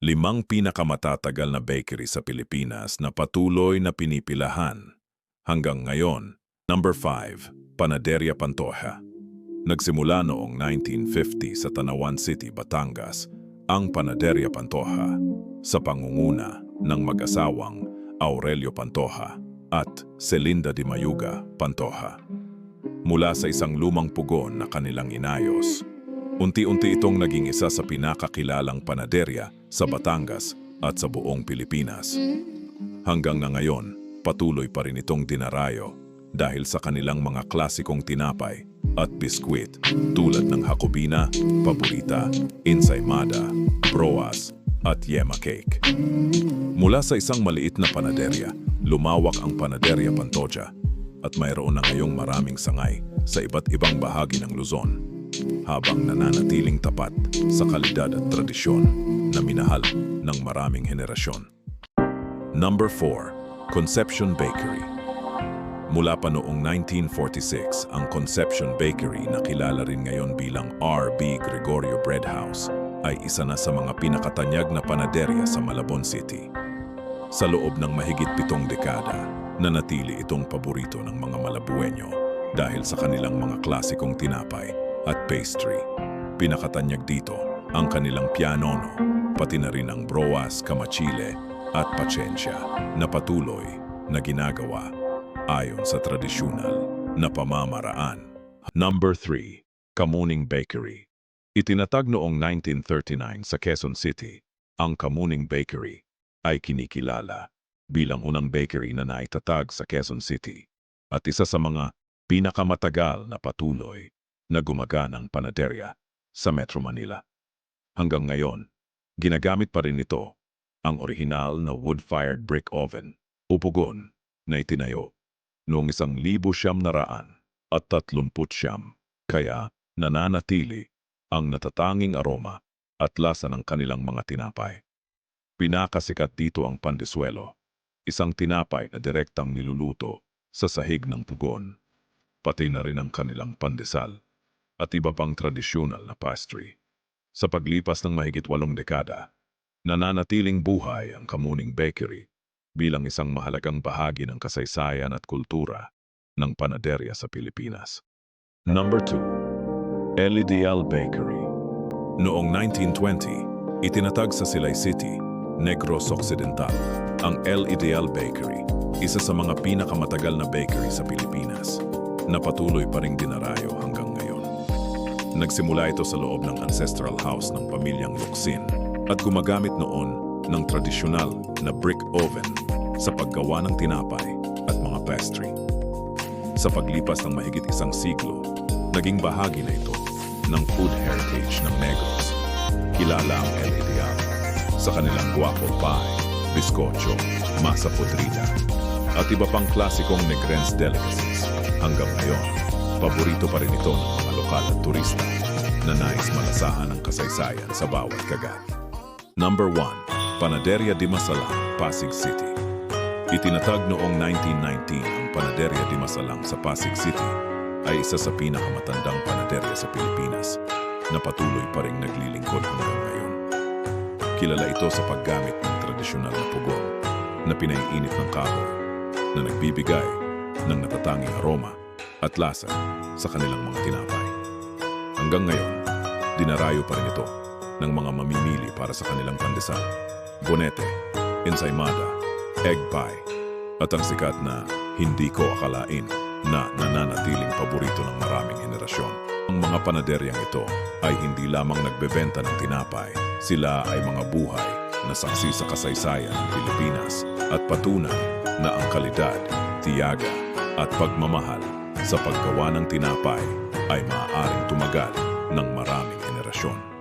5 pinakamatatagal na bakery sa Pilipinas na patuloy na pinipilahan. Hanggang ngayon, number 5, Panaderia Pantoja. Nagsimula noong 1950 sa Tanawan City, Batangas, ang Panaderia Pantoja sa pangunguna ng mag-asawang Aurelio Pantoja at Celinda de Mayuga Pantoja. Mula sa isang lumang pugon na kanilang inayos, unti-unti itong naging isa sa pinakakilalang panaderya sa Batangas at sa buong Pilipinas. Hanggang na ngayon, patuloy pa rin itong dinarayo dahil sa kanilang mga klasikong tinapay at biskwit tulad ng Jacobina, Paborita, Ensaymada, Broas at Yema Cake. Mula sa isang maliit na panaderya, lumawak ang Panaderia Pantoja at mayroon na ngayong maraming sangay sa iba't ibang bahagi ng Luzon, habang nananatiling tapat sa kalidad at tradisyon na minahal ng maraming henerasyon. Number 4, Concepcion Bakery. Mula pa noong 1946, ang Concepcion Bakery na kilala rin ngayon bilang R.B. Gregorio Bread House ay isa na sa mga pinakatanyag na panaderya sa Malabon City. Sa loob ng mahigit 7 dekada, nanatili itong paborito ng mga Malabueño dahil sa kanilang mga klasikong tinapay at pastry. Pinakatanyag dito ang kanilang pianono, pati na rin ang broas, kamachile at patsensya na patuloy na ginagawa ayon sa tradisyonal na pamamaraan. Number 3, Kamuning Bakery. Itinatag noong 1939 sa Quezon City, ang Kamuning Bakery ay kinikilala bilang unang bakery na naitatag sa Quezon City at isa sa mga pinakamatagal na patuloy na gumaganang panaderya sa Metro Manila. Hanggang ngayon, ginagamit pa rin ito ang orihinal na wood-fired brick oven o pugon na itinayo noong 1939, kaya nananatili ang natatanging aroma at lasa ng kanilang mga tinapay. Pinakasikat dito ang pandeswelo, isang tinapay na direktang niluluto sa sahig ng pugon, pati na rin ang kanilang pandesal at iba pang tradisyonal na pastry. Sa paglipas ng mahigit 8 dekada, nananatiling buhay ang Kamuning Bakery bilang isang mahalagang bahagi ng kasaysayan at kultura ng panaderya sa Pilipinas. Number 2, LEDL Bakery. Noong 1920, itinatag sa Silay City, Negros Occidental, ang LEDL Bakery, isa sa mga pinakamatagal na bakery sa Pilipinas, na patuloy pa ring dinarayo hanggang ngayon. Nagsimula ito sa loob ng ancestral house ng pamilyang Locsin at gumagamit noon ng tradisyonal na brick oven sa paggawa ng tinapay at mga pastry. Sa paglipas ng mahigit 1 siglo, naging bahagi na ito ng food heritage ng Negros. Kilala ang LEDL sa kanilang guapo pie, bizcocho, masa podrida, at iba pang klasikong Negrense delicacies. Hanggang ngayon, paborito pa rin ito ng mga lokal at turista na nais malasahan ang kasaysayan sa bawat kagat. Number 1, Panaderia de Masalang, Pasig City. Itinatag noong 1919 ang Panaderia de Masalang sa Pasig City ay isa sa pinakamatandang panaderya sa Pilipinas na patuloy pa rin naglilingkod hanggang ngayon. Kilala ito sa paggamit ng tradisyonal na pugon na pinaiinit ng kahoy na nagbibigay ng natatanging aroma at lasa sa kanilang mga tinapay. Hanggang ngayon, dinarayo pa rin ito ng mga mamimili para sa kanilang pandesal, bonete, ensaymada, egg pie, at ang sikat na hindi ko akalain na nananatiling paborito ng maraming henerasyon. Ang mga panaderyang ito ay hindi lamang nagbebenta ng tinapay, sila ay mga buhay na saksi sa kasaysayan ng Pilipinas at patunay na ang kalidad, tiyaga at pagmamahal sa paggawa ng tinapay ay maaaring tumagal ng maraming henerasyon.